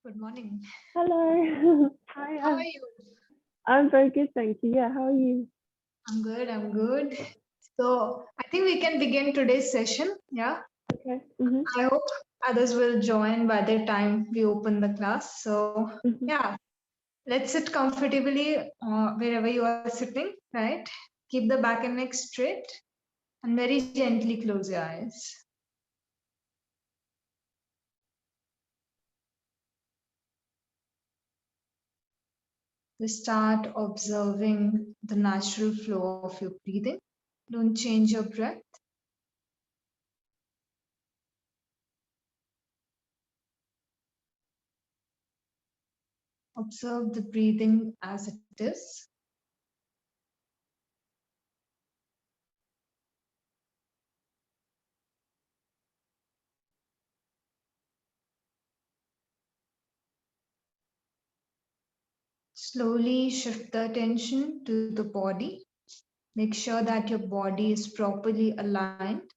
Good morning. Hello. Hi. How are you? I'm very good, thank you. Yeah, how are you? I'm good. I'm good. So I think we can begin today's session. Yeah. Okay. Mhm. I hope others will join by the time we open the class. So Mhm. yeah, let's sit comfortably wherever you are sitting. Right. Keep the back and neck straight and very gently close your eyes. Just start observing the natural flow of your breathing. Don't change your breath. Observe the breathing as it is. Slowly shift the attention to the body. Make sure that your body is properly aligned.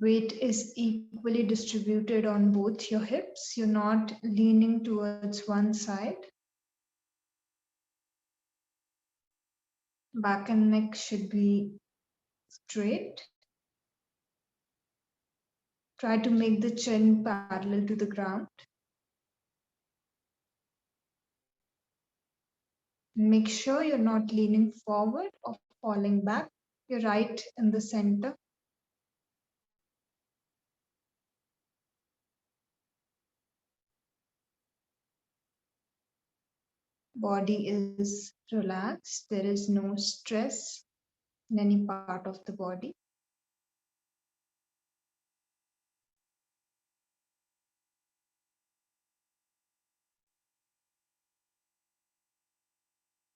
Weight is equally distributed on both your hips. You're not leaning towards one side. Back and neck should be straight. Try to make the chin parallel to the ground. Make sure you're not leaning forward or falling back. You're right in the center. Body is relaxed. There is no stress in any part of the body.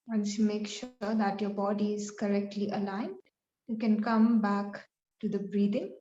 Once you make sure that your body is correctly aligned, you can come back to the breathing.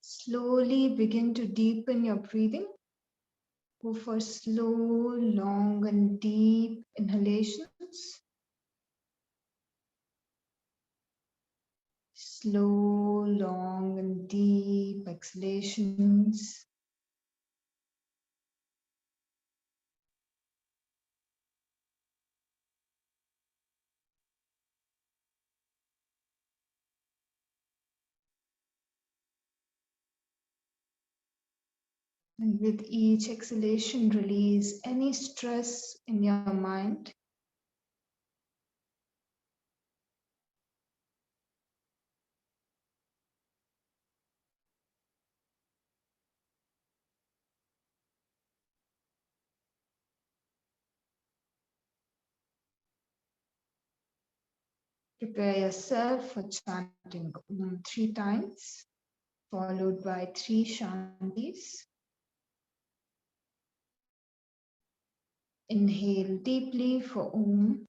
Slowly begin to deepen your breathing. Go for slow, long, and deep inhalations. Slow, long, and deep exhalations. And with each exhalation, release any stress in your mind. Prepare yourself for chanting Om 3 times, followed by 3 Shantis. Inhale deeply for Om.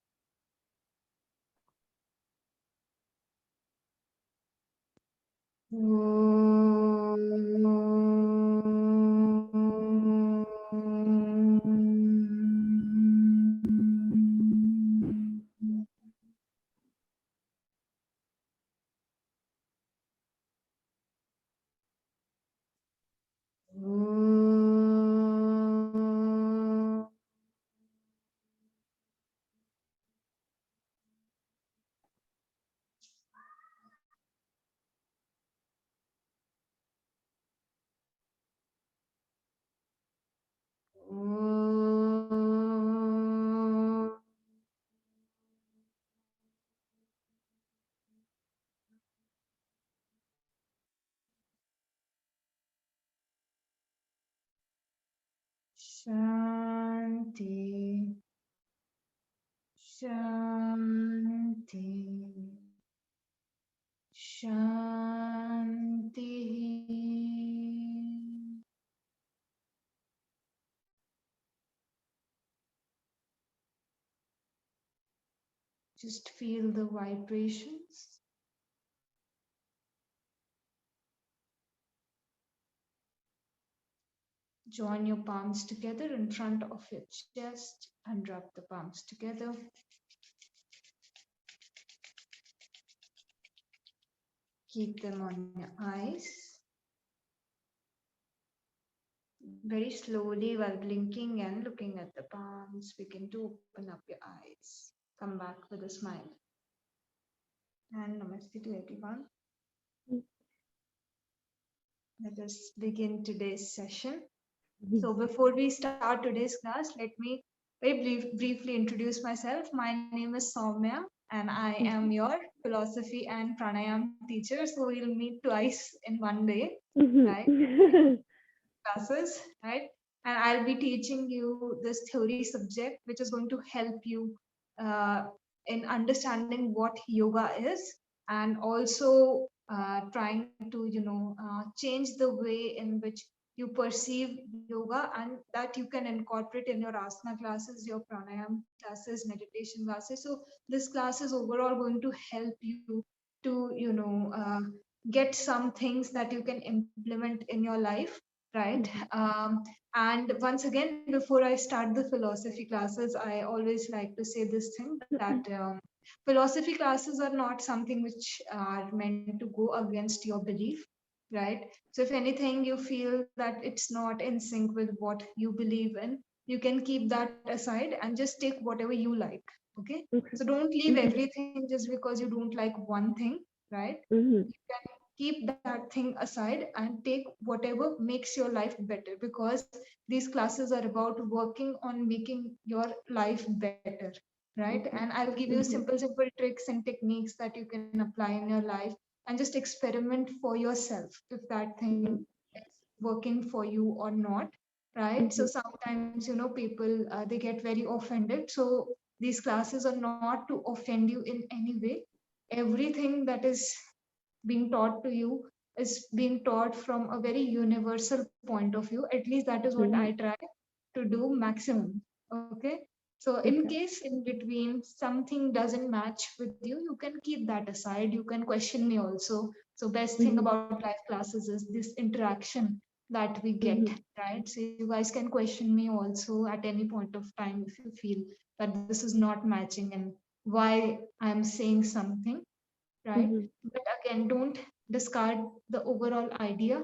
Shanti, Shanti, Shanti. Just feel the vibrations. Join your palms together in front of your chest and rub the palms together. Keep them on your eyes. Very slowly, while blinking and looking at the palms, begin to open up your eyes. Come back with a smile. And namaste to everyone. Let us begin today's session. So before we start today's class, let me very briefly introduce myself. My name is Soumya and I am your philosophy and pranayam teacher. So we'll meet twice in one day, right? Classes, right? And I'll be teaching you this theory subject, which is going to help you in understanding what yoga is, and also trying to, change the way in which you perceive yoga, and that you can incorporate in your asana classes, your pranayam classes, meditation classes. So this class is overall going to help you to, get some things that you can implement in your life, right? And once again, before I start the philosophy classes, I always like to say this thing that philosophy classes are not something which are meant to go against your belief, right? So if anything you feel that it's not in sync with what you believe in, you can keep that aside and just take whatever you like. Okay, so don't leave everything just because you don't like one thing, right? You can keep that thing aside and take whatever makes your life better, because these classes are about working on making your life better, right? And I'll give you simple tricks and techniques that you can apply in your life, and just experiment for yourself if that thing is working for you or not, right? So sometimes, people they get very offended. So these classes are not to offend you in any way. Everything that is being taught to you is being taught from a very universal point of view. At least that is what I try to do maximum. Okay. So in case in between something doesn't match with you, you can keep that aside. You can question me also. So best thing about life classes is this interaction that we get, right? So you guys can question me also at any point of time if you feel that this is not matching and why I'm saying something, right? But again, don't discard the overall idea,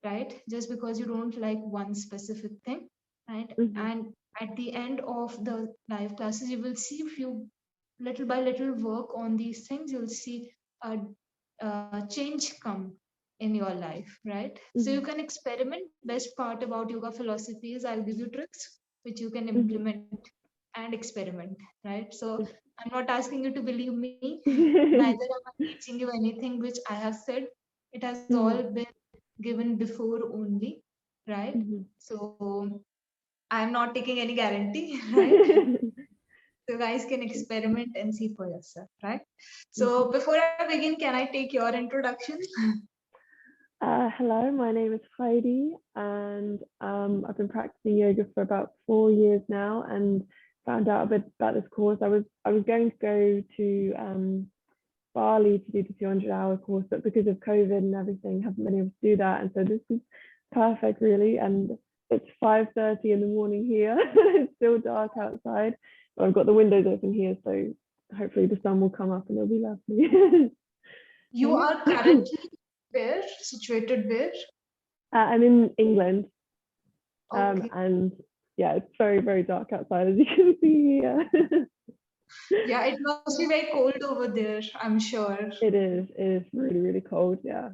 right? Just because you don't like one specific thing, right? And at the end of the live classes, you will see if you little by little work on these things, you'll see a change come in your life, right? So you can experiment. Best part about yoga philosophy is I'll give you tricks which you can implement and experiment, right? So I'm not asking you to believe me, neither am I teaching you anything which I have said. It has all been given before only, right? So I'm not taking any guarantee, right? So guys can experiment and see for yourself, right? So before I begin, can I take your introduction? Hello, my name is Heidi, and I've been practicing yoga for about 4 years now, and found out a bit about this course. I was going to go to Bali to do the 200-hour course, but because of COVID and everything, haven't been able to do that. And so this is perfect, really. And it's 5:30 in the morning here. It's still dark outside, but I've got the windows open here, so hopefully the sun will come up and it'll be lovely. You are currently where? Situated where? I'm in England, Okay. and yeah, it's very, very dark outside, as you can see here. Yeah, it must be very cold over there, I'm sure. It is really, really cold, yeah.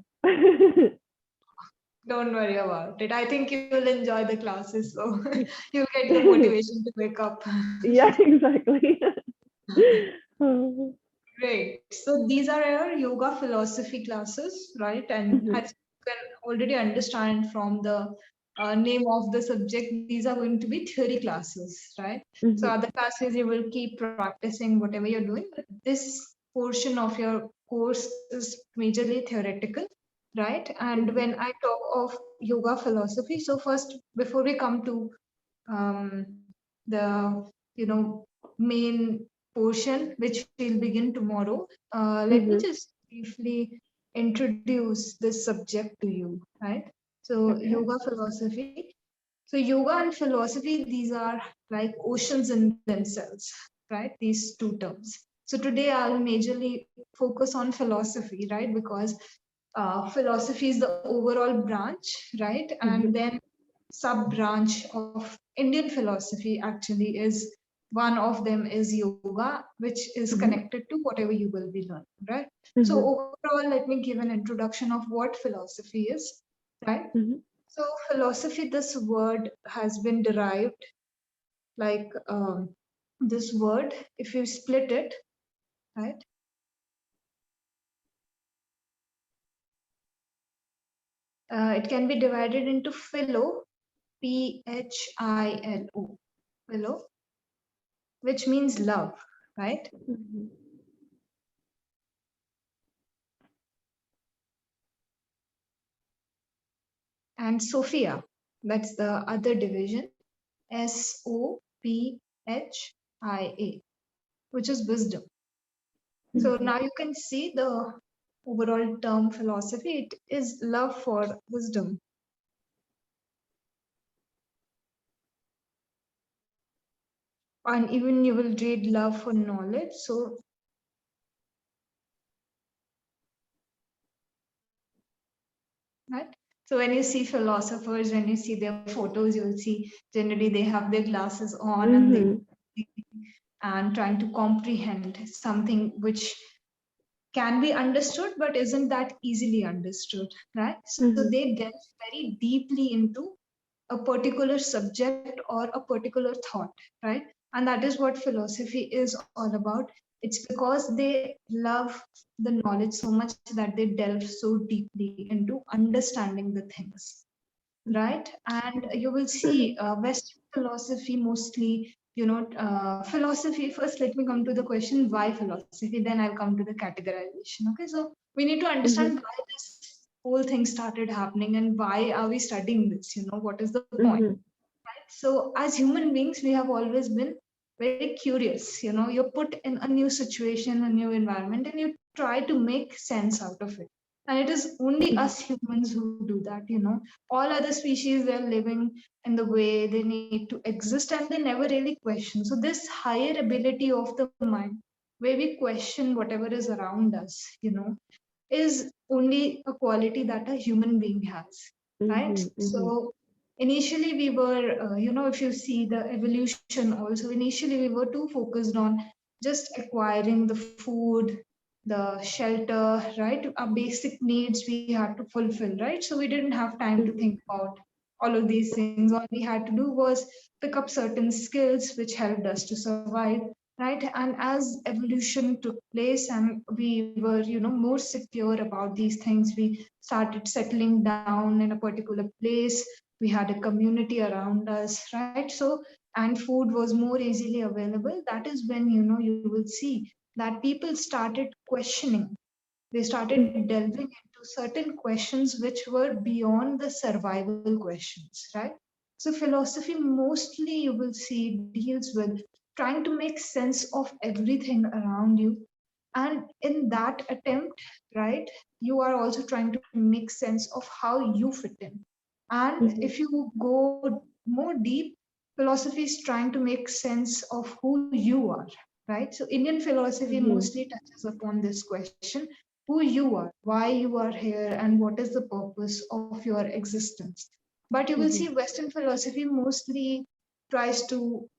Don't worry about it. I think you'll enjoy the classes, so you'll get the motivation to wake up. Yeah, exactly. Great. So these are our yoga philosophy classes, right? And as you can already understand from the name of the subject, these are going to be theory classes, right? So other classes you will keep practicing whatever you're doing. But this portion of your course is majorly theoretical, right? And when I talk of yoga philosophy, so first, before we come to the main portion, which we'll begin tomorrow, let me just briefly introduce this subject to you, right? So, Okay. yoga philosophy. So, yoga and philosophy, these are like oceans in themselves, right? These two terms. So, today I'll majorly focus on philosophy, right? Because philosophy is the overall branch, right? And then sub branch of Indian philosophy actually is one of them is yoga, which is connected to whatever you will be learning, right? So overall, let me give an introduction of what philosophy is, right? So philosophy, this word has been derived like this word, if you split it, right? It can be divided into philo, Philo, philo, which means love, right? And Sophia, that's the other division, Sophia, which is wisdom. So now you can see the overall term philosophy, it is love for wisdom. And even you will read love for knowledge. So right? So when you see philosophers, when you see their photos, you'll see generally they have their glasses on and they and trying to comprehend something which can be understood but isn't that easily understood, right? So they delve very deeply into a particular subject or a particular thought, right? And that is what philosophy is all about. It's because they love the knowledge so much that they delve so deeply into understanding the things, right? And you will see Western philosophy mostly, philosophy. First, let me come to the question why philosophy, then I'll come to the categorization. Okay, so we need to understand why this whole thing started happening and why are we studying this, what is the point? Right? So, as human beings, we have always been very curious. You're put in a new situation, a new environment, and you try to make sense out of it. And it is only us humans who do that. All other species, they're living in the way they need to exist and they never really question. So, this higher ability of the mind, where we question whatever is around us, is only a quality that a human being has, right? So initially we were, if you see the evolution also, initially we were too focused on just acquiring the food, the shelter, right? Our basic needs we had to fulfill, right? So we didn't have time to think about all of these things. All we had to do was pick up certain skills which helped us to survive, right? And as evolution took place and we were more secure about these things, we started settling down in a particular place, we had a community around us, right? So and food was more easily available. That is when you will see that people started questioning, they started delving into certain questions which were beyond the survival questions, right? So philosophy mostly you will see deals with trying to make sense of everything around you. And in that attempt, right, you are also trying to make sense of how you fit in. And if you go more deep, philosophy is trying to make sense of who you are, right? So Indian philosophy mostly touches upon this question, who you are, why you are here, and what is the purpose of your existence. But you will see Western philosophy mostly tries to,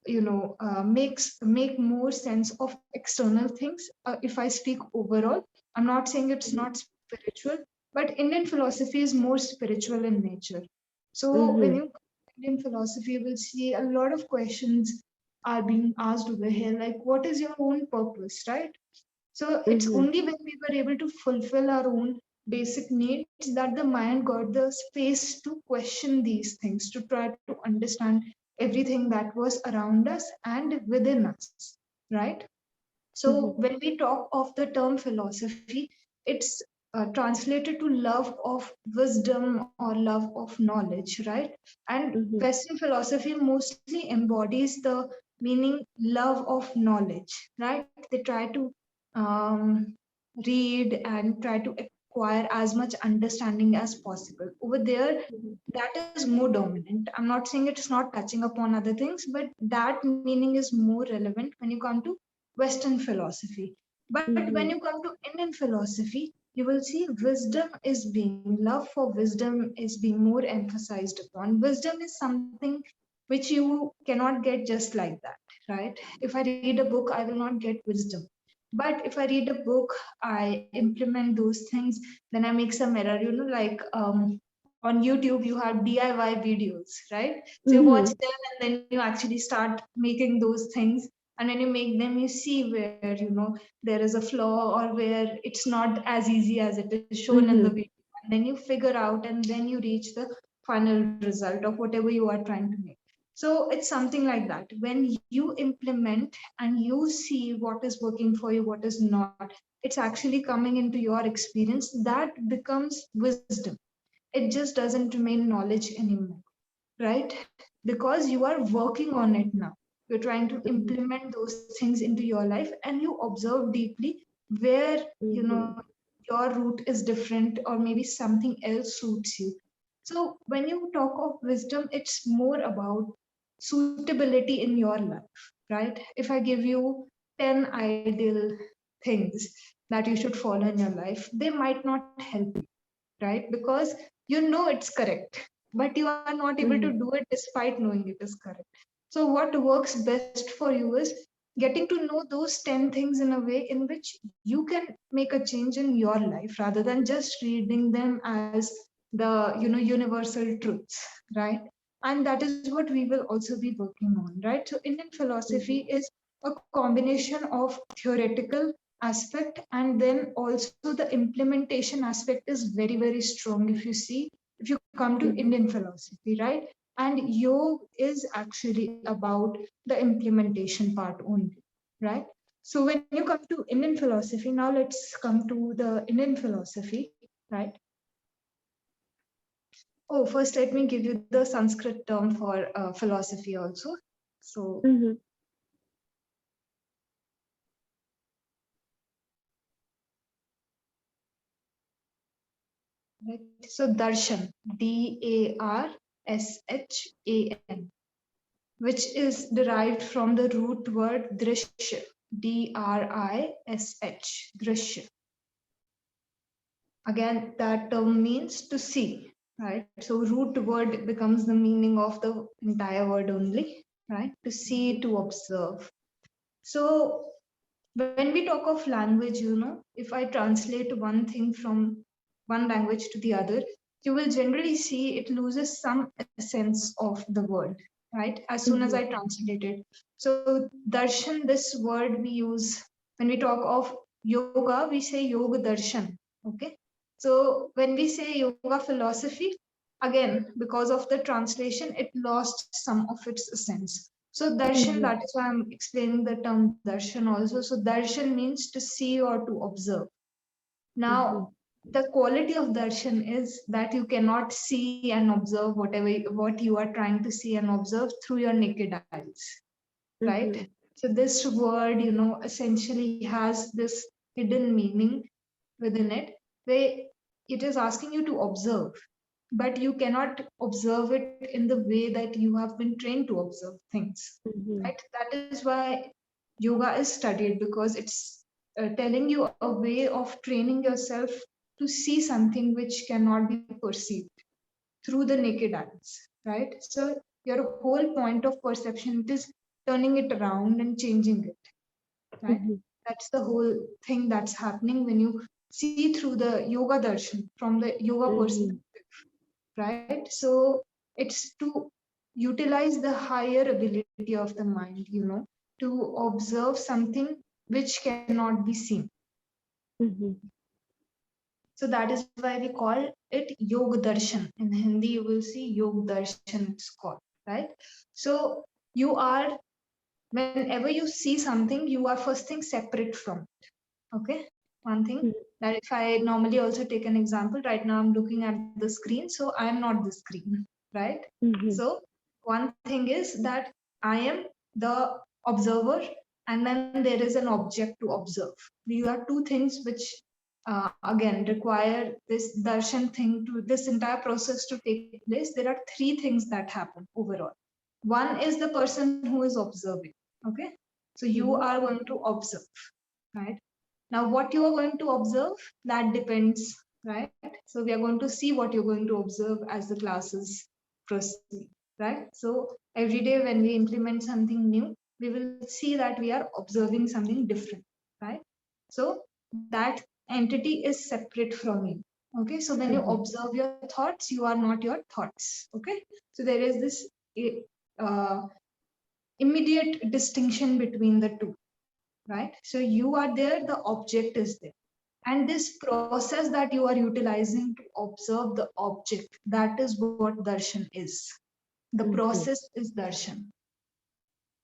make more sense of external things. If I speak overall, I'm not saying it's not spiritual, but Indian philosophy is more spiritual in nature. So when you Indian philosophy, you will see a lot of questions are being asked over here, like what is your own purpose, right? So it's only when we were able to fulfill our own basic needs that the mind got the space to question these things, to try to understand everything that was around us and within us, right? So when we talk of the term philosophy, it's translated to love of wisdom or love of knowledge, right? And Western philosophy mostly embodies the meaning love of knowledge, right? They try to um, read and try to acquire as much understanding as possible. Over there, that is more dominant. I'm not saying it's not touching upon other things, but that meaning is more relevant when you come to Western philosophy. But when you come to Indian philosophy, you will see wisdom is being, love for wisdom is being more emphasized upon. Wisdom is something which you cannot get just like that, right? If I read a book, I will not get wisdom. But if I read a book, I implement those things, then I make some error, like on YouTube, you have DIY videos, right? So you watch them and then you actually start making those things. And when you make them, you see where, there is a flaw or where it's not as easy as it is shown in the video. And then you figure out and then you reach the final result of whatever you are trying to make. So it's something like that. When you implement and you see what is working for you, what is not, it's actually coming into your experience, that becomes wisdom. It just doesn't remain knowledge anymore, right? Because you are working on it now. You're trying to implement those things into your life and you observe deeply where, your route is different or maybe something else suits you. So when you talk of wisdom, it's more about suitability in your life, right? If I give you 10 ideal things that you should follow in your life, they might not help you, right? Because you know it's correct, but you are not able to do it despite knowing it is correct. So, what works best for you is getting to know those 10 things in a way in which you can make a change in your life rather than just reading them as the universal truths, right? And that is what we will also be working on, right? So Indian philosophy is a combination of theoretical aspect and then also the implementation aspect is very very strong. If you see, if you come to Indian philosophy, right? And yoga is actually about the implementation part only, right? So when you come to Indian philosophy, now let's come to the Indian philosophy, right? Oh, first let me give you the Sanskrit term for philosophy also. So right. So darshan, Darshan, which is derived from the root word drishya, Drish, drishya. Again, that term means to see, right? So root word becomes the meaning of the entire word only, right? To see, to observe. So when we talk of language, if I translate one thing from one language to the other, you will generally see it loses some essence of the word, right? As soon as I translate it. So darshan, this word we use when we talk of yoga, we say yoga darshan. Okay. So when we say yoga philosophy, again, because of the translation, it lost some of its essence. So darshan, that is why I'm explaining the term darshan also. So darshan means to see or to observe. Now, the quality of darshan is that you cannot see and observe what you are trying to see and observe through your naked eyes, right? So this word, essentially has this hidden meaning within it, where it is asking you to observe, but you cannot observe it in the way that you have been trained to observe things, right? That is why yoga is studied, because it's telling you a way of training yourself to see something which cannot be perceived through the naked eyes, right? So your whole point of perception, it is turning it around and changing it, right? That's the whole thing that's happening when you see through the yoga darshan from the yoga perspective, right? So it's to utilize the higher ability of the mind, to observe something which cannot be seen. So that is why we call it yoga darshan. In Hindi, you will see yoga darshan, it's called, right? So you are, whenever you see something, you are first thing separate from it. Okay. One thing that if I normally also take an example, right now I'm looking at the screen, so I am not the screen, right? So one thing is that I am the observer, and then there is an object to observe. These are two things which again require this darshan thing to this entire process to take place. There are three things that happen overall. One is the person who is observing. Okay, so you are going to observe, right? Now, what you are going to observe, that depends, right? So we are going to see what you're going to observe as the classes proceed, right? So every day when we implement something new, we will see that we are observing something different, right? So that entity is separate from you. Okay, so when you observe your thoughts, you are not your thoughts. Okay, so there is this uh, immediate distinction between the two, right? So you are there, the object is there. And this process that you are utilizing to observe the object, that is what darshan is. The process is darshan.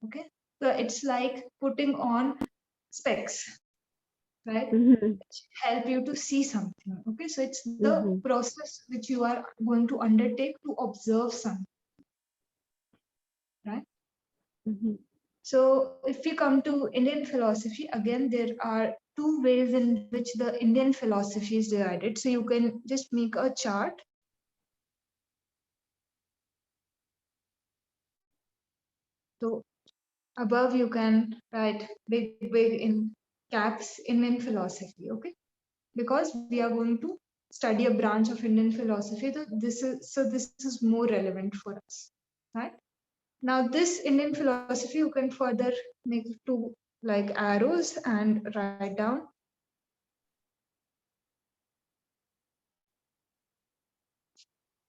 Okay, so it's like putting on specs, right? Which help you to see something. Okay, so it's the process which you are going to undertake to observe something, right? So if we come to Indian philosophy, again, there are two ways in which the Indian philosophy is divided. So you can just make a chart. So above you can write big in caps Indian philosophy, okay? Because we are going to study a branch of Indian philosophy. This is more relevant for us, right? Now this Indian philosophy, you can further make two like arrows and write down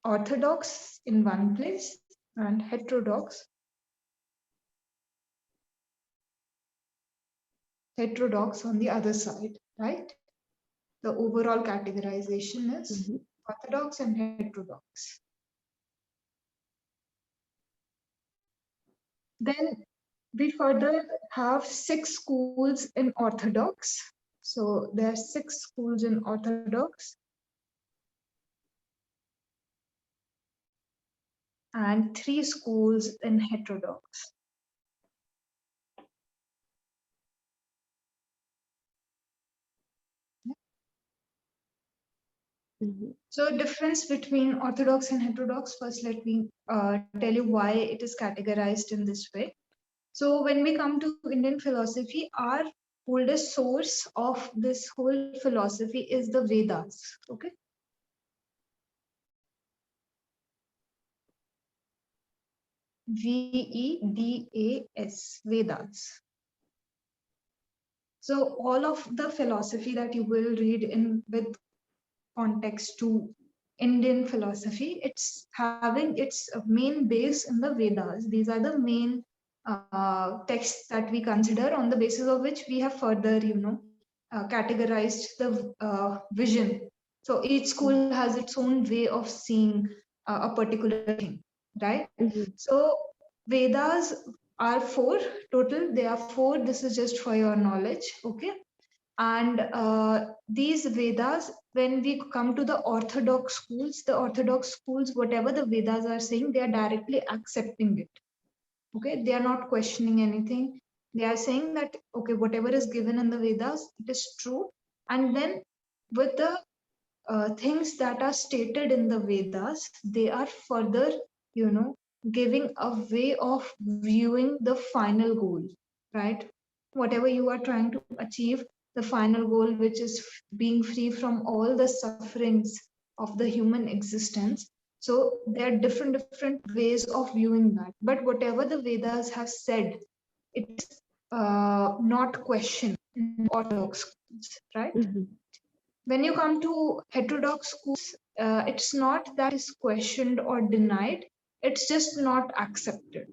orthodox in one place and heterodox on the other side, right? The overall categorization is orthodox and heterodox. Then we further have 6 schools in orthodox. So there are 6 schools in orthodox and 3 schools in heterodox. So difference between orthodox and heterodox, first let me tell you why it is categorized in this way. So when we come to Indian philosophy, our oldest source of this whole philosophy is the Vedas, okay? Vedas, Vedas. So all of the philosophy that you will read in with context to Indian philosophy, it's having its main base in the Vedas. These are the main texts that we consider, on the basis of which we have further, categorized the vision. So each school has its own way of seeing a particular thing, right? So Vedas are 4 total. They are 4. This is just for your knowledge, okay? And these Vedas, when we come to the orthodox schools, whatever the Vedas are saying, they are directly accepting it. Okay, they are not questioning anything. They are saying that, okay, whatever is given in the Vedas, it is true. And then with the things that are stated in the Vedas, they are further, giving a way of viewing the final goal, right? Whatever you are trying to achieve, the final goal, which is being free from all the sufferings of the human existence. So there are different ways of viewing that. But whatever the Vedas have said, it's not questioned in orthodox schools, right? When you come to heterodox schools, it's not that is questioned or denied, it's just not accepted.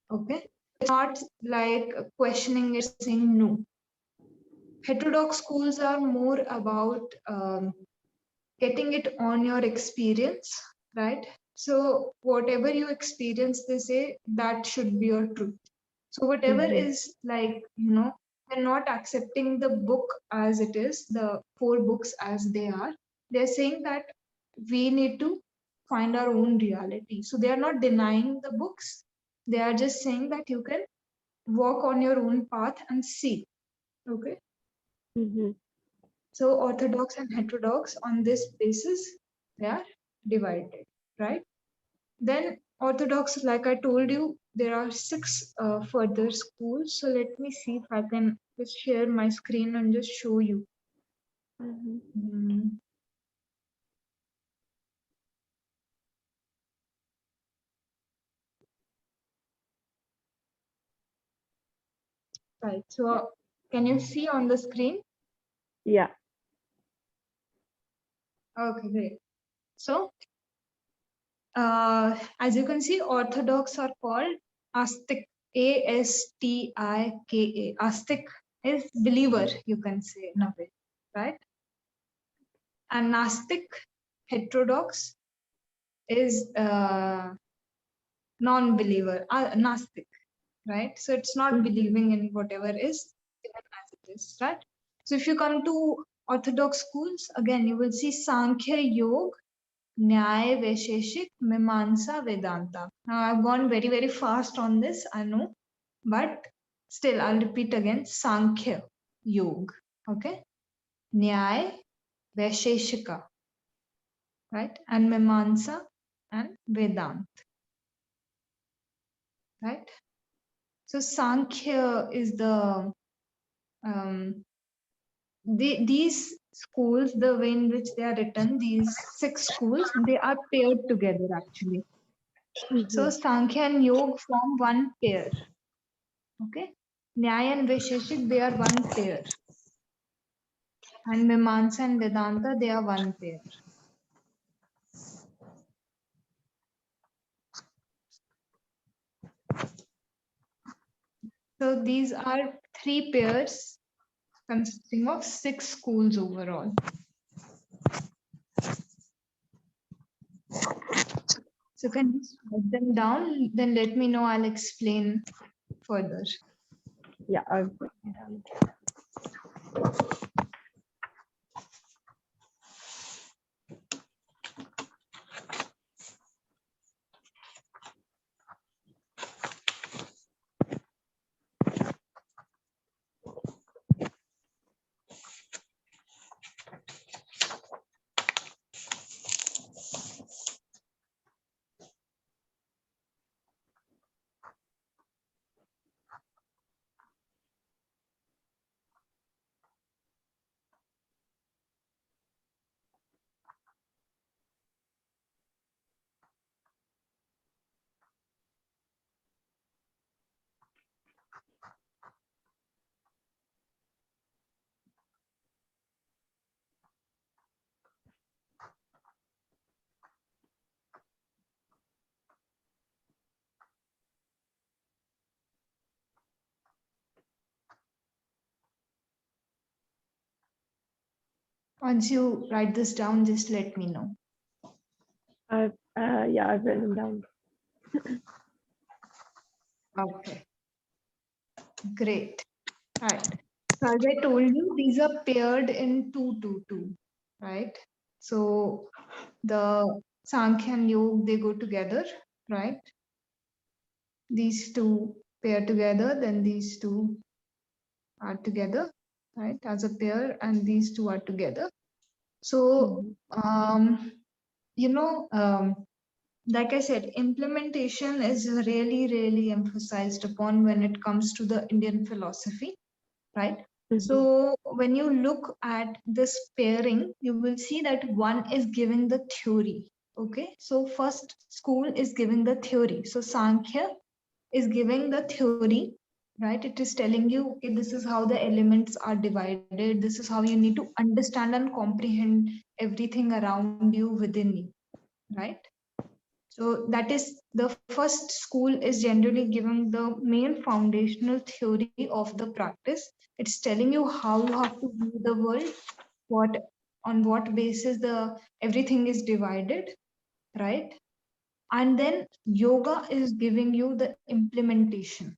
Okay, it's not like questioning it, saying no. Heterodox schools are more about getting it on your experience, right? So whatever you experience, they say that should be your truth. So whatever is like, they're not accepting the book as it is, the 4 books as they are. They're saying that we need to find our own reality. So they are not denying the books. They are just saying that you can walk on your own path and see. Okay. So Orthodox and Heterodox, on this basis, they are divided, right? Then Orthodox, like I told you, there are 6 further schools. So let me see if I can just share my screen and just show you. Right. So can you see on the screen? Yeah. Okay, great. So as you can see, Orthodox are called Astik, Astika. Astik is believer, you can say in a way, right? And Nastik, heterodox, is non-believer, Nastik, right? So it's not believing in whatever is given as it is, right? So if you come to Orthodox schools, again, you will see Sankhya, Yoga, Nyaya, Vaisheshik, Mimamsa, Vedanta. Now I've gone very, very fast on this, I know, but still I'll repeat again. Sankhya, Yoga, okay? Nyaya, Vaisheshika, right? And Mimamsa and Vedanta, right? So Sankhya is these schools, the way in which they are written, these 6 schools, they are paired together actually. So Sankhya and Yoga form one pair. Okay. Nyaya and Vaisheshik, they are one pair. And Mimamsa and Vedanta, they are one pair. So these are 3 pairs consisting of 6 schools overall. So can you write them down? Then let me know, I'll explain further. Yeah, I've written down. Once you write this down, just let me know. I've written them down. Okay. Great. Right. So as I told you, these are paired in 2-2-2, right? So the Sankhya and Yoga, they go together, right? These 2 pair together, then these 2 are together, right, as a pair, and these 2 are together. So, you know, like I said, implementation is really, really emphasized upon when it comes to the Indian philosophy, right? So when you look at this pairing, you will see that one is giving the theory. Okay, so first school is giving the theory. So Sankhya is giving the theory, right? It is telling you, okay, this is how the elements are divided. This is how you need to understand and comprehend everything around you within you, right? So that is the first school is generally giving the main foundational theory of the practice. It's telling you how you have to view the world, what on what basis the everything is divided, right? And then yoga is giving you the implementation.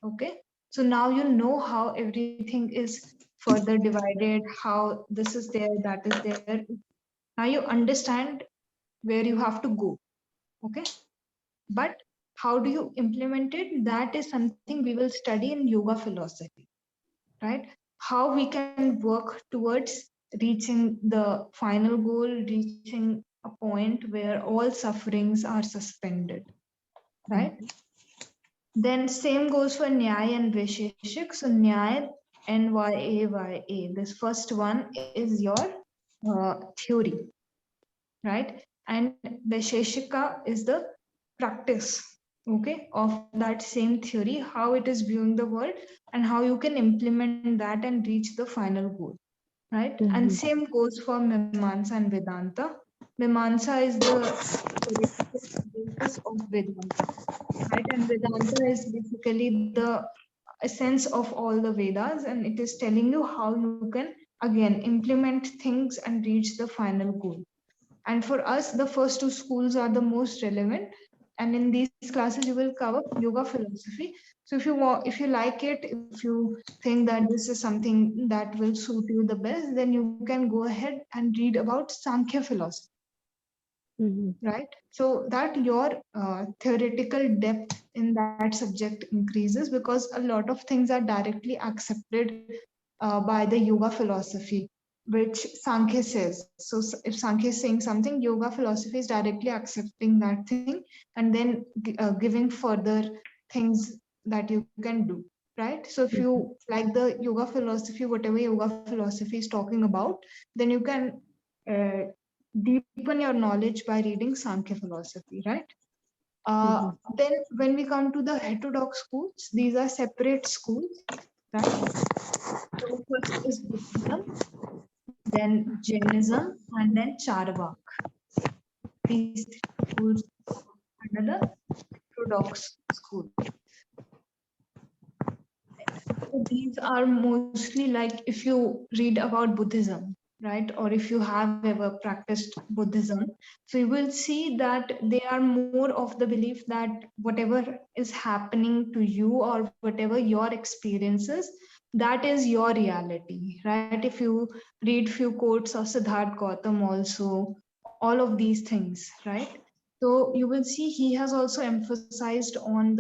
Okay. So now you know how everything is further divided, how this is there, that is there. Now you understand where you have to go. Okay. But how do you implement it? That is something we will study in yoga philosophy, right? How we can work towards reaching the final goal, reaching a point where all sufferings are suspended, right? Mhm. Then same goes for Nyaya and Vaisheshik. So Nyaya, Nyaya, this first one is your theory, right? And Vaisheshika is the practice, okay, of that same theory, how it is viewing the world and how you can implement that and reach the final goal, right? And Mhm. same goes for Mimamsa and Vedanta. Mimamsa is the theoretical basis of Vedanta, right? And Vedanta is basically the essence of all the Vedas, and it is telling you how you can again implement things and reach the final goal. And for us, the first two schools are the most relevant. And in these classes, you will cover yoga philosophy. So if you want, if you like it, if you think that this is something that will suit you the best, then you can go ahead and read about Sankhya philosophy, Mhm. right? So that your theoretical depth in that subject increases, because a lot of things are directly accepted by the yoga philosophy, which Sankhya says. So if Sankhya is saying something, yoga philosophy is directly accepting that thing and then giving further things that you can do, right? So if Mhm. you like the yoga philosophy, whatever yoga philosophy is talking about, then you can uh, deepen your knowledge by reading Sankhya philosophy, right? Mhm. Then when we come to the heterodox schools, these are separate schools, right? So first is Buddhism, then Jainism, and then Charvak. These three schools under the Orthodox school. So these are mostly like if you read about Buddhism, right, or if you have ever practiced Buddhism, so you will see that they are more of the belief that whatever is happening to you or whatever your experiences, that is your reality, right? If you read few quotes of Siddharth Gautam also, all of these things, right? So you will see he has also emphasized on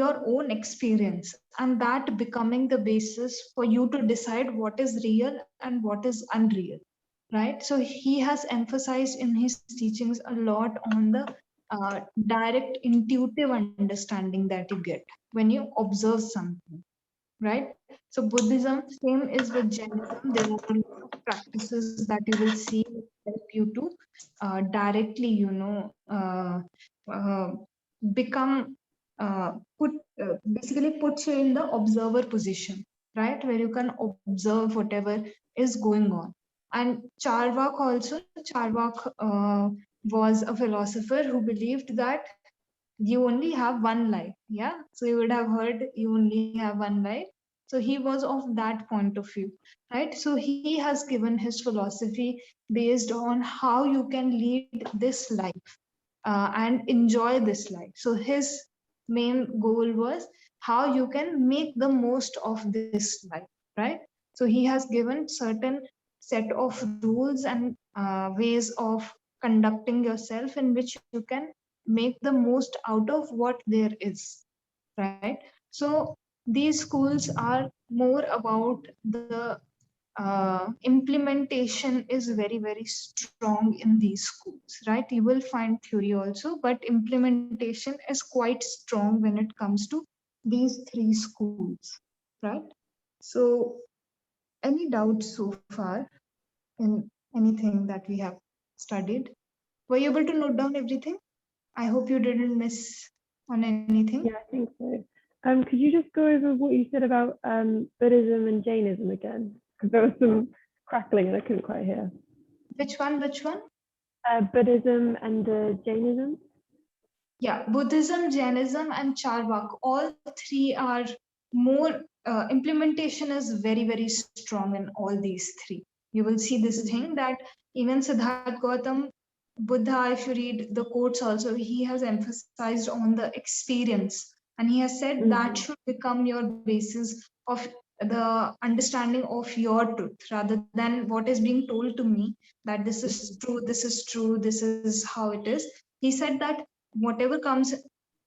your own experience, and that becoming the basis for you to decide what is real and what is unreal, right? So he has emphasized in his teachings a lot on the direct intuitive understanding that you get when you observe something, right? So Buddhism, same is with Jainism. There are a lot of practices that you will see help you to directly, become put basically puts you in the observer position, right, where you can observe whatever is going on. And Charvak also, Charvak was a philosopher who believed that you only have one life. Yeah, so you would have heard you only have one life. So he was of that point of view, right? So he has given his philosophy based on how you can lead this life and enjoy this life. So his main goal was how you can make the most of this life, right? So he has given certain set of rules and ways of conducting yourself in which you can make the most out of what there is, right? So these schools are more about the implementation is very very strong in these schools, right? You will find theory also, but implementation is quite strong when it comes to these three schools, right? So any doubts so far in anything that we have studied? Were you able to note down everything? I hope you didn't miss on anything. Yeah, I think so. Could you just go over what you said about Buddhism and Jainism again? Because there was some crackling and I couldn't quite hear. Which one? Buddhism and Jainism. Yeah, Buddhism, Jainism, and Charvak, all three are more, implementation is very, very strong in all these three. You will see this Mhm. thing that even Siddharth Gautam, Buddha, if you read the quotes also, he has emphasized on the experience. And he has said that Mhm. should become your basis of the understanding of your truth rather than what is being told to me that this is Mhm. true, this is true, this is how it is. He said that whatever comes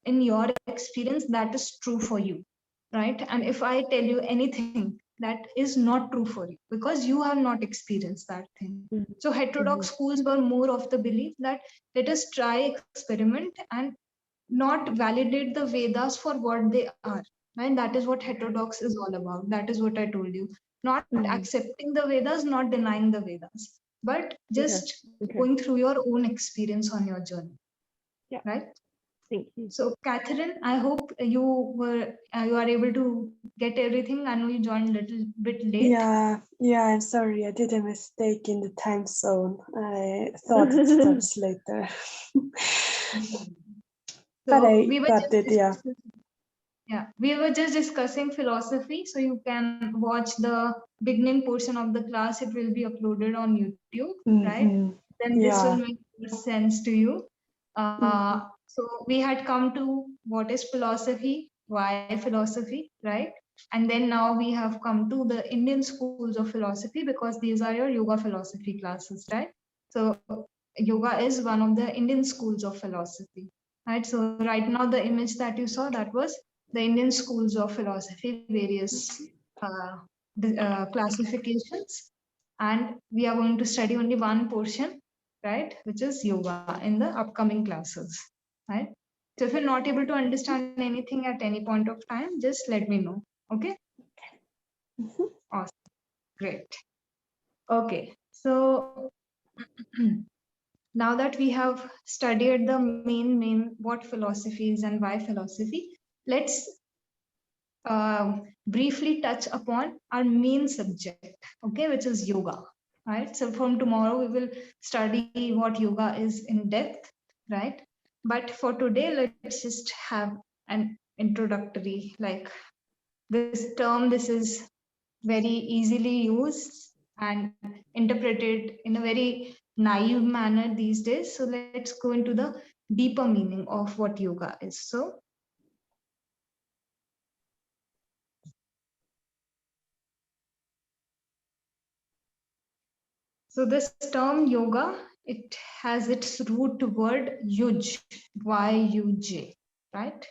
in your experience, that is true for you, right? And if I tell you anything, that is not true for you because you have not experienced that thing. So heterodox schools were more of the belief that let us try, experiment, and not validate the Vedas for what they are. And that is what heterodox is all about. That is what I told you. Not accepting the Vedas, not denying the Vedas, but just going through your own experience on your journey. Yeah. Right? Thank you. So, Catherine, I hope you are able to get everything. I know you joined a little bit late. Yeah, I'm sorry. I did a mistake in the time zone. I thought it starts later. But I got it, yeah. Yeah, we were just discussing philosophy, so you can watch the beginning portion of the class. It will be uploaded on YouTube, right? Then this will make more sense to you. So we had come to what is philosophy, why philosophy, right? And then now we have come to the Indian schools of philosophy because these are your yoga philosophy classes, right? So yoga is one of the Indian schools of philosophy, right? So right now the image that you saw, that was the Indian schools of philosophy, various classifications, and we are going to study only one portion, right, which is yoga in the upcoming classes, right? So if you're not able to understand anything at any point of time, just let me know, okay? Awesome, great. Okay, so now that we have studied the main what philosophy is and why philosophy, let's briefly touch upon our main subject, okay, which is yoga, right? So from tomorrow we will study what yoga is in depth, right? But for today, let's just have an introductory, like this term, this is very easily used and interpreted in a very naive manner these days. So let's go into the deeper meaning of what yoga is. So this term yoga, it has its root word yuj, Y-U-J, right?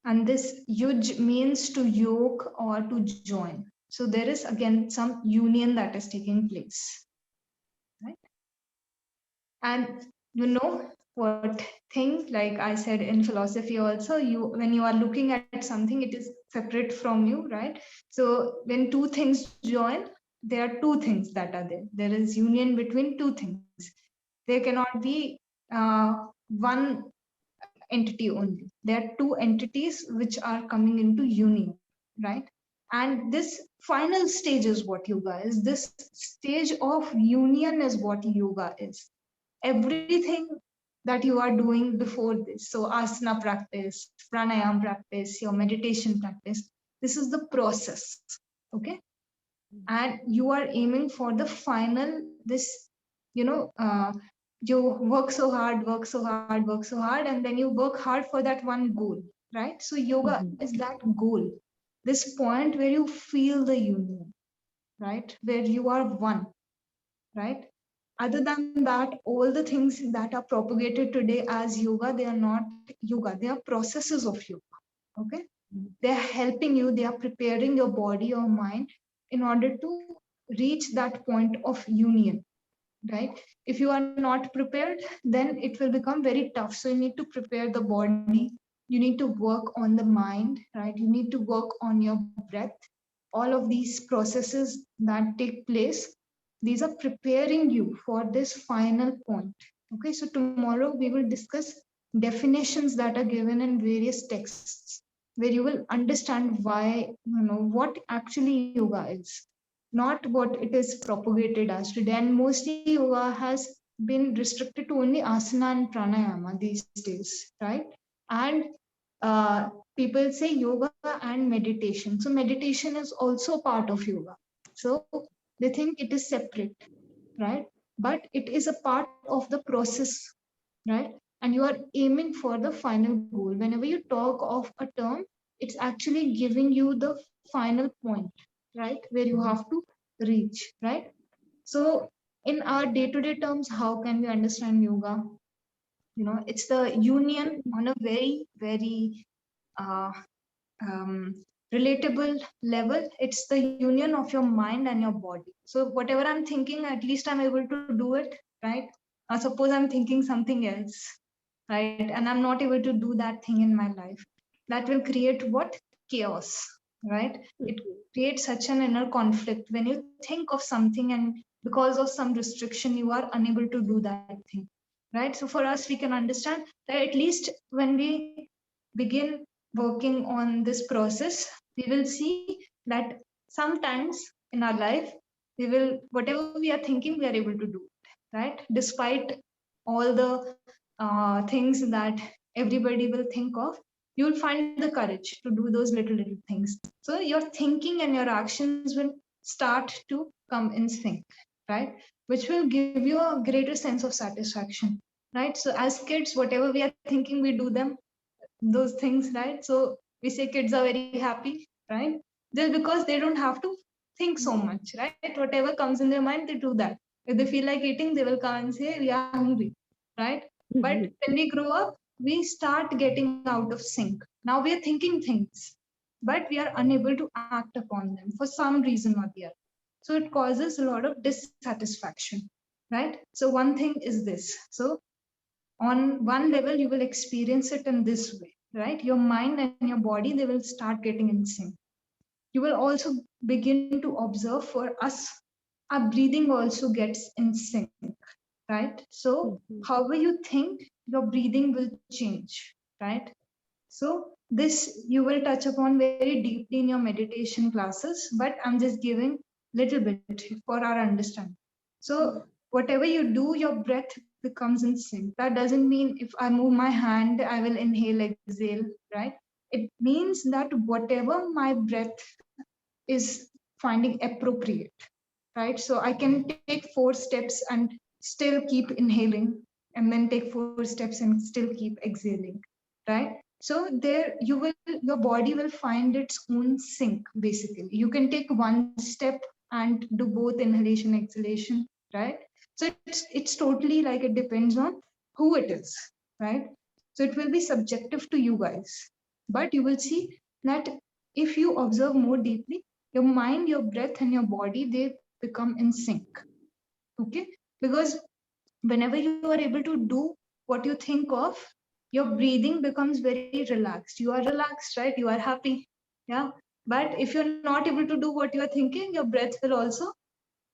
And this yuj means to yoke or to join. So there is again some union that is taking place, right? And you know what thing, like I said in philosophy also, when you are looking at something, it is separate from you, right? So when two things join, there are two things that are there. There is union between two things. There cannot be one entity only. There are two entities which are coming into union, right? And this final stage is what yoga is. This stage of union is what yoga is. Everything that you are doing before this, so asana practice, pranayam practice, your meditation practice, this is the process, okay? And you are aiming for the final, this, you work so hard, work so hard, work so hard, and then you work hard for that one goal, right? So yoga is that goal, this point where you feel the union, right? Where you are one, right? Other than that, all the things that are propagated today as yoga, they are not yoga, they are processes of yoga, okay? They are helping you, they are preparing your body, your mind in order to reach that point of union, right? If you are not prepared, then it will become very tough. So you need to prepare the body, you need to work on the mind, right? You need to work on your breath. All of these processes that take place, these are preparing you for this final point, okay? So tomorrow we will discuss definitions that are given in various texts, where you will understand why, what actually yoga is, not what it is propagated as today. And mostly yoga has been restricted to only asana and pranayama these days, right? And people say yoga and meditation. So meditation is also part of yoga. So they think it is separate, right? But it is a part of the process, right? And you are aiming for the final goal. Whenever you talk of a term, it's actually giving you the final point, right? Where you have to reach, right? So in our day-to-day terms, how can we understand yoga? It's the union on a very, very uh, um, relatable level. It's the union of your mind and your body. So whatever I'm thinking, at least I'm able to do it, right? Suppose I'm thinking something else, right? And I'm not able to do that thing in my life. That will create what? Chaos, right? It creates such an inner conflict when you think of something and because of some restriction, you are unable to do that thing, right? So for us, we can understand that at least when we begin working on this process, we will see that sometimes in our life, whatever we are thinking, we are able to do it, right? Despite all the things that everybody will think of, you'll find the courage to do those little things. So your thinking and your actions will start to come in sync, right? Which will give you a greater sense of satisfaction, right? So as kids, whatever we are thinking, we do them, those things, right? So we say kids are very happy, right? Just because they don't have to think so much, right? Whatever comes in their mind, they do that. If they feel like eating, they will come and say, we are hungry, right? But when we grow up, we start getting out of sync. Now we are thinking things, but we are unable to act upon them for some reason or the other. So it causes a lot of dissatisfaction, right? So one thing is this. So on one level, you will experience it in this way, right? Your mind and your body, they will start getting in sync. You will also begin to observe for us, our breathing also gets in sync, right? So however you think, your breathing will change, right? So this you will touch upon very deeply in your meditation classes, but I'm just giving little bit for our understanding. So whatever you do, your breath becomes in sync. That doesn't mean if I move my hand, I will inhale, exhale, right? It means that whatever my breath is finding appropriate, right? So I can take 4 steps and still keep inhaling, and then take 4 steps and still keep exhaling, right? So there your body will find its own sync, basically. You can take 1 step and do both inhalation, exhalation, right? So it's totally like it depends on who it is, right? So it will be subjective to you guys. But you will see that if you observe more deeply, your mind, your breath, and your body, they become in sync. Okay? Because whenever you are able to do what you think of, your breathing becomes very relaxed. You are relaxed, right? You are happy. Yeah. But if you're not able to do what you are thinking, your breath will also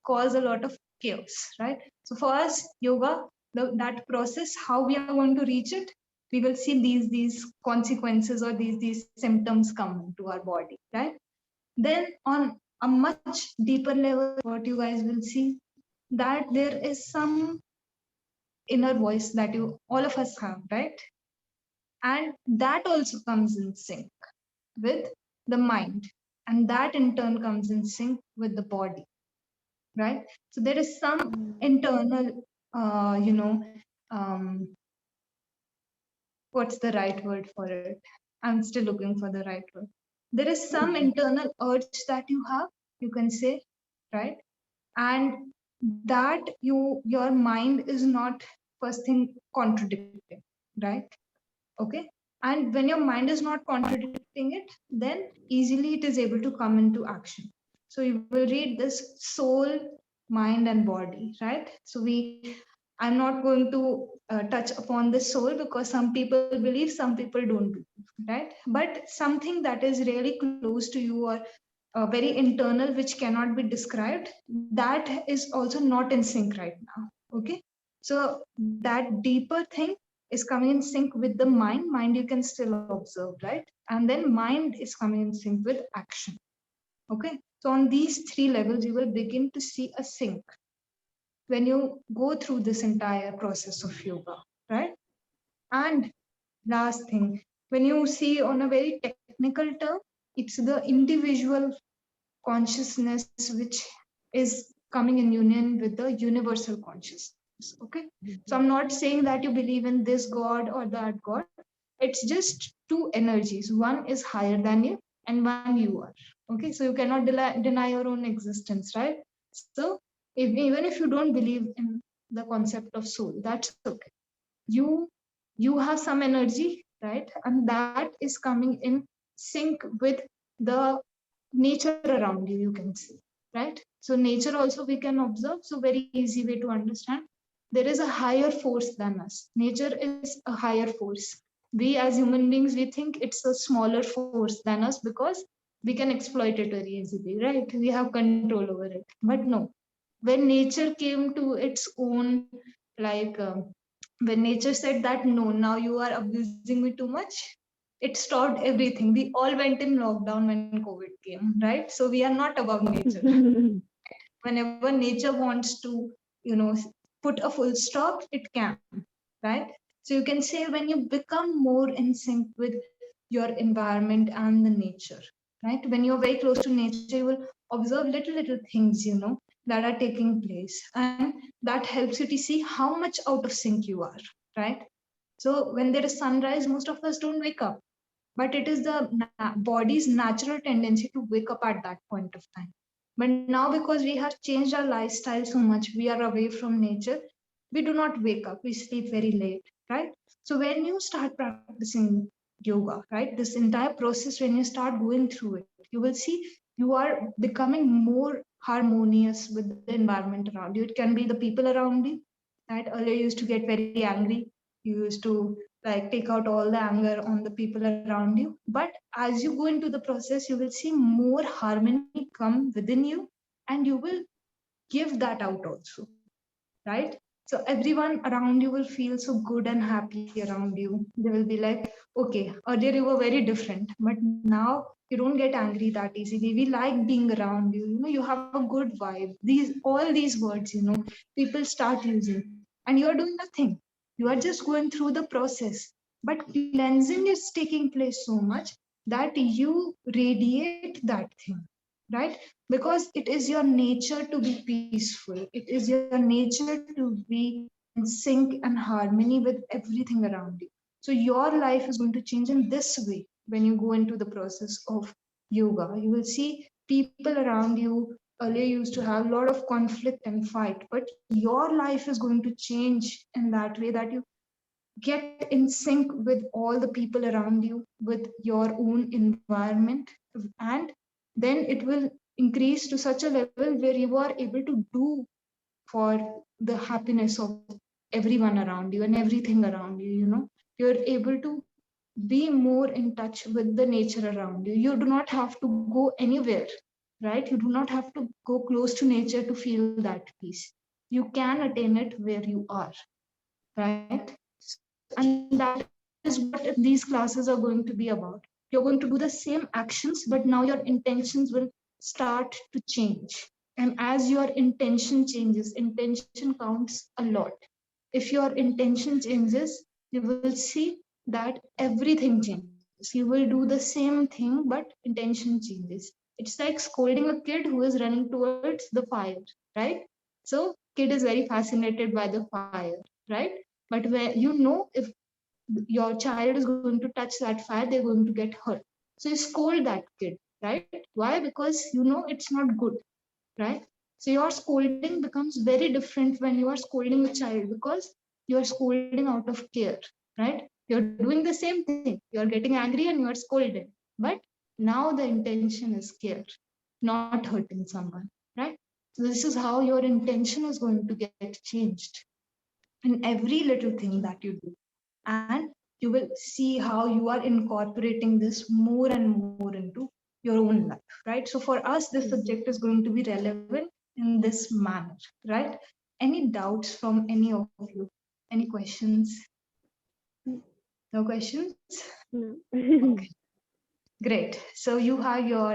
cause a lot of chaos, right? So for us, yoga, that process, how we are going to reach it, we will see these consequences or these symptoms come to our body, right? Then on a much deeper level, what you guys will see, that there is some inner voice that you all of us have, right? And that also comes in sync with the mind, and that in turn comes in sync with the body, right? So there is some internal um, what's the right word for it? I'm still looking for the right word. There is some internal urge that you have, you can say, right? And that your mind is not first thing contradicting, right? Okay. And when your mind is not contradicting it, then easily it is able to come into action. So you will read this soul, mind, and body, right? So I'm not going to touch upon the soul because some people believe, some people don't believe, right? But something that is really close to you or very internal, which cannot be described, that is also not in sync right now. Okay. So that deeper thing is coming in sync with the mind you can still observe, right? And then mind is coming in sync with action. Okay. So on these 3 levels, you will begin to see a sync when you go through this entire process of yoga, right? And last thing, when you see on a very technical term, it's the individual consciousness which is coming in union with the universal consciousness. Okay. So I'm not saying that you believe in this god or that god. It's just 2 energies. One is higher than you and one you are. Okay. So you cannot deny your own existence, right? So even if you don't believe in the concept of soul, that's okay. You you have some energy, right? And that is coming in sync with the nature around you, you can see, right? So nature also we can observe. So very easy way to understand. There is a higher force than us. Nature is a higher force. We as human beings, we think it's a smaller force than us because we can exploit it very easily, right? We have control over it. But no, when nature came to its own, like when nature said that no, now you are abusing me too much, it stopped everything. We all went in lockdown when COVID came, right? So we are not above nature. Whenever nature wants to, you know, put a full stop, it can, right? So you can say when you become more in sync with your environment and the nature, right? When you're very close to nature, you will observe little things, you know, that are taking place, and that helps you to see how much out of sync you are, right? So when there is sunrise, most of us don't wake up, but it is the body's natural tendency to wake up at that point of time. But now, because we have changed our lifestyle so much, we are away from nature, we do not wake up, we sleep very late, right? So when you start practicing yoga, right, this entire process, when you start going through it, you will see you are becoming more harmonious with the environment around you. It can be the people around you, right? Earlier you used to get very angry, you used to like take out all the anger on the people around you. But as you go into the process, you will see more harmony come within you, and you will give that out also, right? So everyone around you will feel so good and happy around you. They will be like, okay, earlier you were very different, but now you don't get angry that easily. We like being around you. You know, you have a good vibe. These all these words, you know, people start using, and you are doing nothing. You are just going through the process. But cleansing is taking place so much that you radiate that thing, right? Because it is your nature to be peaceful, it is your nature to be in sync and harmony with everything around you. So your life is going to change in this way. When you go into the process of yoga, you will see people around you earlier used to have a lot of conflict and fight, but your life is going to change in that way, that you get in sync with all the people around you, with your own environment, and then it will increase to such a level where you are able to do for the happiness of everyone around you and everything around you. You know, you're able to be more in touch with the nature around you. You do not have to go anywhere, right? You do not have to go close to nature to feel that peace. You can attain it where you are, right? And that is what these classes are going to be about. You're going to do the same actions, but now your intentions will start to change. And as your intention changes, intention counts a lot. If your intention changes, you will see that everything changes. You will do the same thing, but intention changes. It's like scolding a kid who is running towards the fire, right? So kid is very fascinated by the fire, right? But when you know, if your child is going to touch that fire, they're going to get hurt. So you scold that kid, right? Why? Because you know it's not good, right? So your scolding becomes very different when you are scolding a child, because you are scolding out of care, right? You're doing the same thing. You're getting angry and you are scolded. But now the intention is care, not hurting someone, right? So this is how your intention is going to get changed in every little thing that you do. And you will see how you are incorporating this more and more into your own life, right? So for us, this subject is going to be relevant in this manner, right? Any doubts from any of you? Any questions? No questions? No. Okay, great. So you have your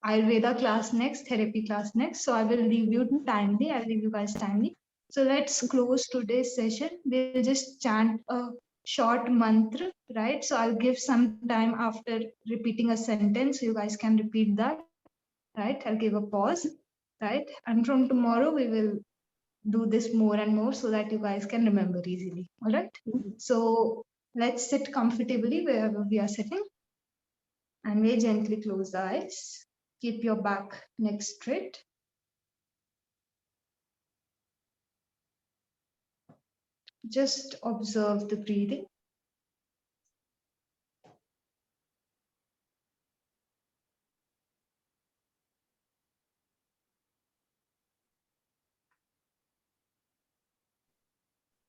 Ayurveda class next, therapy class next. So I will leave you timely. I'll leave you guys timely. So let's close today's session. We'll just chant a short mantra, right? So I'll give some time after repeating a sentence. So you guys can repeat that, right? I'll give a pause, right? And from tomorrow, we will do this more and more so that you guys can remember easily. All right. So let's sit comfortably wherever we are sitting, and very gently close the eyes. Keep your back neck straight. Just observe the breathing.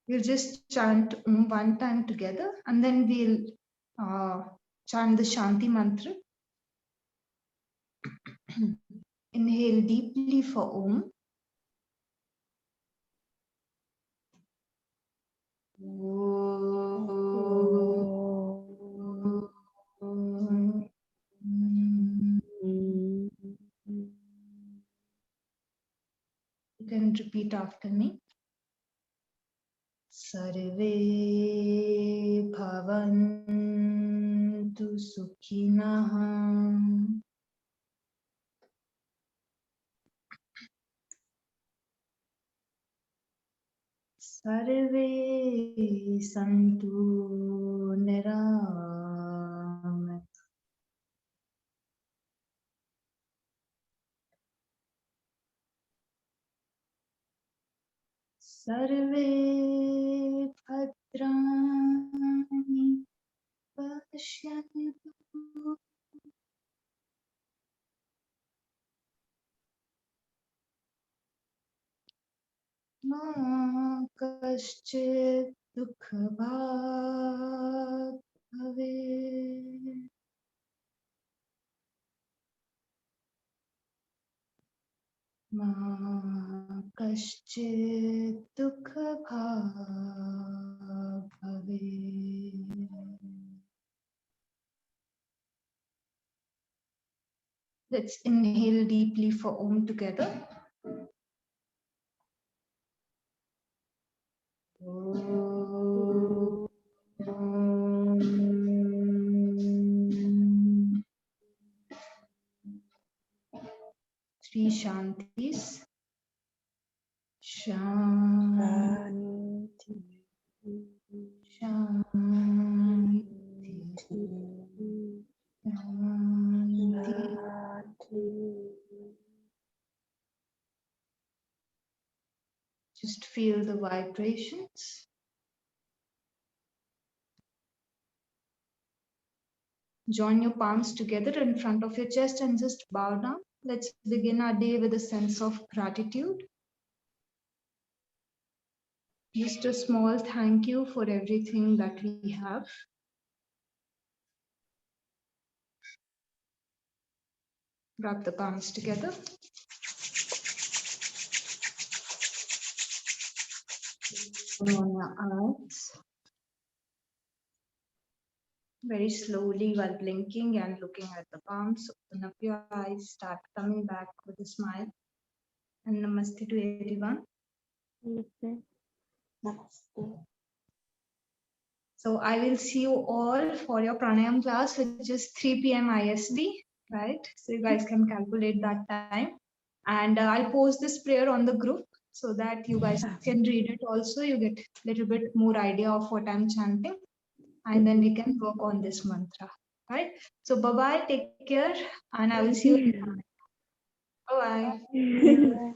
We'll just chant one time together, and then we'll chant the Shanti Mantra. Inhale deeply for Om. You can repeat after me. Sarve bhavantu sukhinah. Sarve santu niramat. Sarve bhadrani pashyantu ma kaschit dukhabhat bhavet. Ma kaschit dukhabhat bhavet. Let's inhale deeply for Om together. Three Shantis. Shanti, Shanti, Shanti. Just feel the vibrations. Join your palms together in front of your chest and just bow down. Let's begin our day with a sense of gratitude. Just a small thank you for everything that we have. Wrap the palms together. Open on your eyes. Very slowly while blinking and looking at the palms. Open up your eyes, start coming back with a smile. And namaste to everyone. Namaste. Namaste. So I will see you all for your pranayam class, which is 3 p.m. IST, right? So you guys can calculate that time. And I'll post this prayer on the group so that you guys can read it also. You get a little bit more idea of what I'm chanting. And then we can work on this mantra, right? So bye-bye, take care. And I will see you. Bye-bye. Bye.